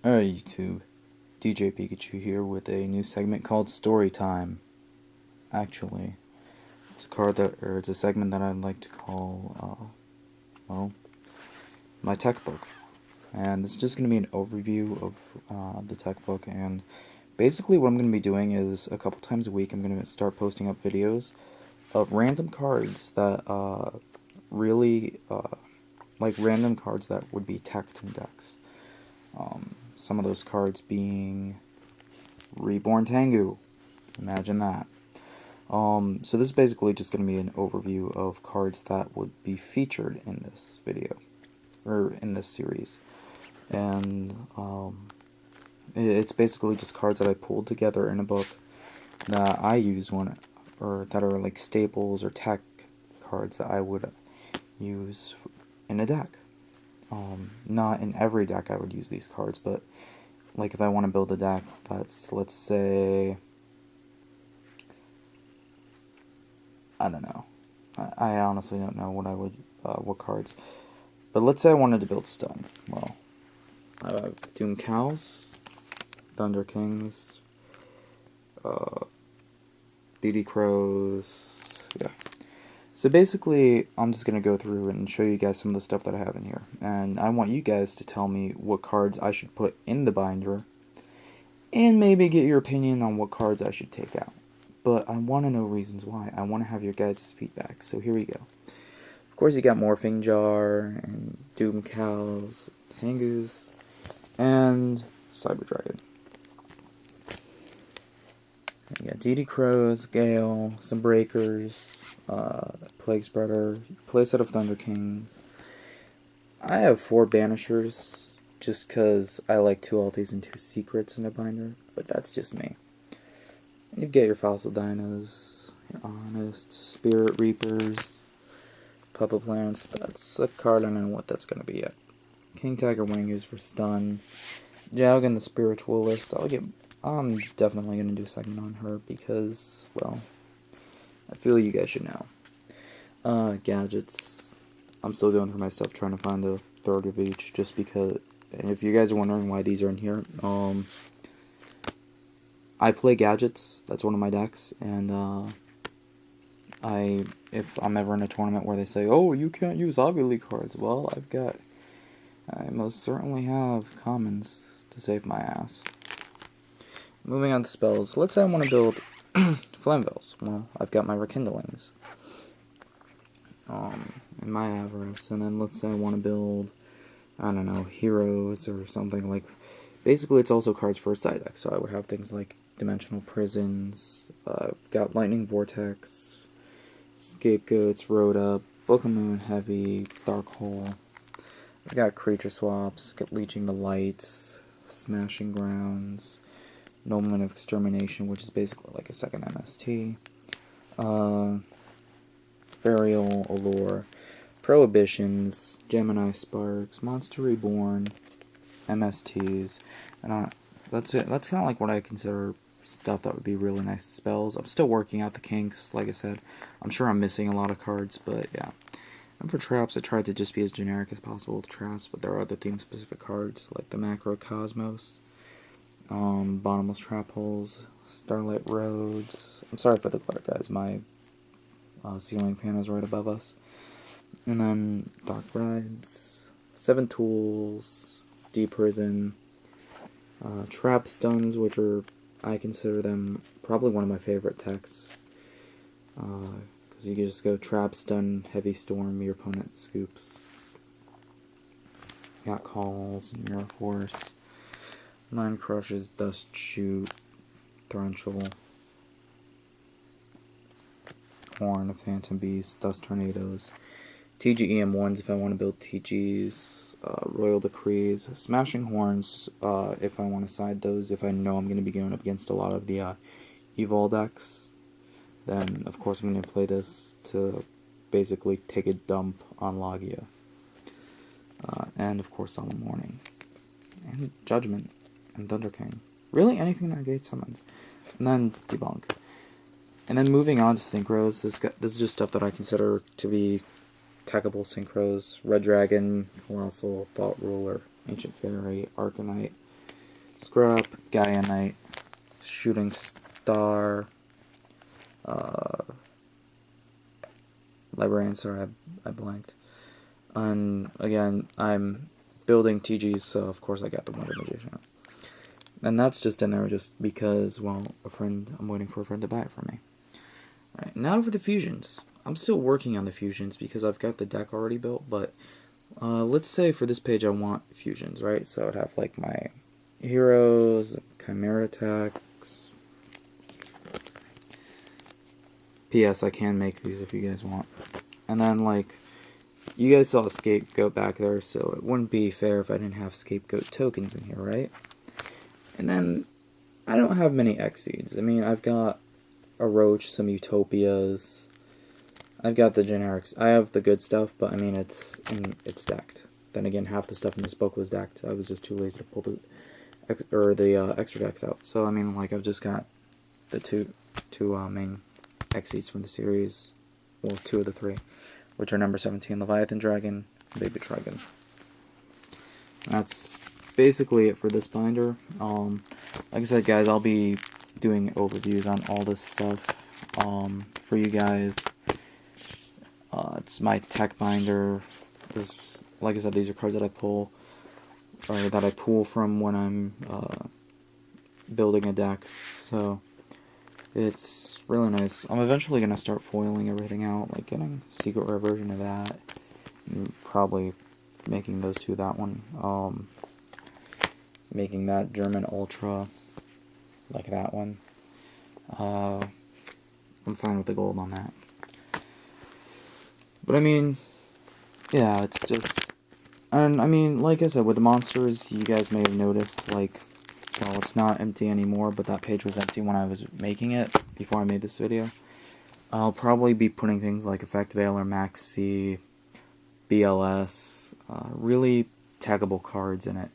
Alright, YouTube. DJ Pikachu here with a new segment called Story Time. Actually, it's a segment that I'd like to call, my tech book. And this is just going to be an overview of the tech book. And basically, what I'm going to be doing is a couple times a week, I'm going to start posting up videos of random cards that like random cards that would be teched in decks. Some of those cards being Reborn Tengu. Imagine that. So this is basically just going to be an overview of cards that would be featured in this video, or in this series. And it's basically just cards that I pulled together in a book that I use or that are like staples or tech cards that I would use in a deck. Not in every deck I would use these cards, but like if I want to build a deck that's, let's say, I don't know. I honestly don't know what I would, what cards. But let's say I wanted to build stun. Well, I have Doom Cows, Thunder Kings, DD Crows, yeah. So basically, I'm just going to go through and show you guys some of the stuff that I have in here. And I want you guys to tell me what cards I should put in the binder, and maybe get your opinion on what cards I should take out. But I want to know reasons why. I want to have your guys' feedback, so here we go. Of course, you got Morphing Jar, and Doom Cows, Tengus, and Cyber Dragon. You got DD Crows, Gale, some Breakers, Plague Spreader, playset of Thunder Kings. I have 4 Banishers, just because I like 2 Altis and 2 Secrets in a binder, but that's just me. You get your Fossil Dinos, your Honest, Spirit Reapers, Puppet Plants. That's a card, I don't know what that's going to be yet. King Tiger Wangus for stun. Jowgen the Spiritualist. I'm definitely going to do a segment on her because, well, I feel you guys should know. Gadgets. I'm still going through my stuff trying to find a third of each, just because, and if you guys are wondering why these are in here, I play Gadgets, that's one of my decks, and if I'm ever in a tournament where they say, oh, you can't use Obby cards, well, I most certainly have commons to save my ass. Moving on to spells, let's say I want to build Flamvels. Well, I've got my Rekindlings, and my Avarice, and then let's say I want to build, I don't know, Heroes or something like. Basically, it's also cards for a side deck, so I would have things like Dimensional Prisons, I've got Lightning Vortex, Scapegoats, Road Up, Book of Moon Heavy, Dark Hole. I've got Creature Swaps, got Leeching the Lights, Smashing Grounds, Nobleman of Extermination, which is basically like a second MST, Burial, Allure, Prohibitions, Gemini Sparks, Monster Reborn, MSTs, and that's it. That's kind of like what I consider stuff that would be really nice spells. I'm still working out the kinks, like I said. I'm sure I'm missing a lot of cards, but yeah. And for traps, I tried to just be as generic as possible with traps, but there are other theme-specific cards, like the Macro Cosmos, Bottomless Trap Holes, Starlight Roads. I'm sorry for the glare, guys. My ceiling fan is right above us. And then Dark Rides, 7 Tools, Deep Prison, Trap Stuns, which are, I consider them probably one of my favorite techs. Because you can just go Trap Stun, Heavy Storm, your opponent scoops. Got Calls, Mirror Force, Mind Crushes, Dust Shoot, Torrential, Horn of Phantom Beast, Dust Tornadoes, TGEM1s if I want to build TGs, Royal Decrees, Smashing Horns if I want to side those, if I know I'm going to be going up against a lot of the Evol decks. Then, of course, I'm going to play this to basically take a dump on Logia. And, of course, Solemn Warning. And Judgment. And Thunder King. Really? Anything that gates summons. And then Debunk. And then moving on to Synchros, this is just stuff that I consider to be techable Synchros. Red Dragon, Colossal, Thought Ruler, Ancient Fairy, Arcanite, Scrap, Gaia Knight, Shooting Star, Librarian, sorry, I blanked. And again, I'm building TGs, so of course I got the Wonder Magician. And that's just in there just because, well, I'm waiting for a friend to buy it for me. Alright, now for the fusions. I'm still working on the fusions because I've got the deck already built, but let's say for this page I want fusions, right? So I'd have like my heroes, Chimera attacks. P.S. I can make these if you guys want. And then, like, you guys saw Scapegoat back there, so it wouldn't be fair if I didn't have Scapegoat tokens in here, right? And then, I don't have many X-Seeds. I mean, I've got a Roach, some Utopias. I've got the generics. I have the good stuff, but I mean, it's decked. Then again, half the stuff in this book was decked. I was just too lazy to pull the extra decks out. So I mean, like, I've just got the two main X-Seeds from the series. Well, 2 of the 3, which are number 17, Leviathan Dragon, Baby Dragon. That's basically it for this binder. Like I said, guys, I'll be doing overviews on all this stuff for you guys. It's my tech binder. Like I said, these are cards that I pull, or that I pull from when I'm building a deck. So it's really nice. I'm eventually going to start foiling everything out, like getting secret rare version of that, and probably making those two that one. Making that German Ultra, like that one. I'm fine with the gold on that. But I mean, yeah, it's just, and I mean, like I said, with the monsters, you guys may have noticed, like, well, it's not empty anymore, but that page was empty when I was making it, before I made this video. I'll probably be putting things like Effect Veiler, Maxi, BLS, really taggable cards in it,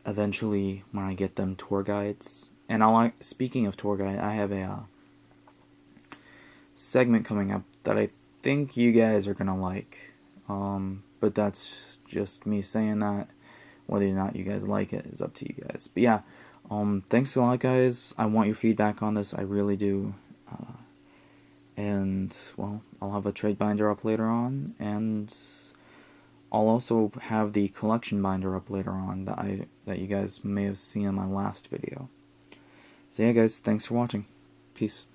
eventually when I get them tour guides. And speaking of tour guide, I have a segment coming up that I think you guys are gonna like, but that's just me saying that. Whether or not you guys like it is up to you guys. But yeah, thanks a lot, guys. I want your feedback on this, I really do. And well, I'll have a trade binder up later on, and I'll also have the collection binder up later on that you guys may have seen in my last video. So yeah, guys, thanks for watching. Peace.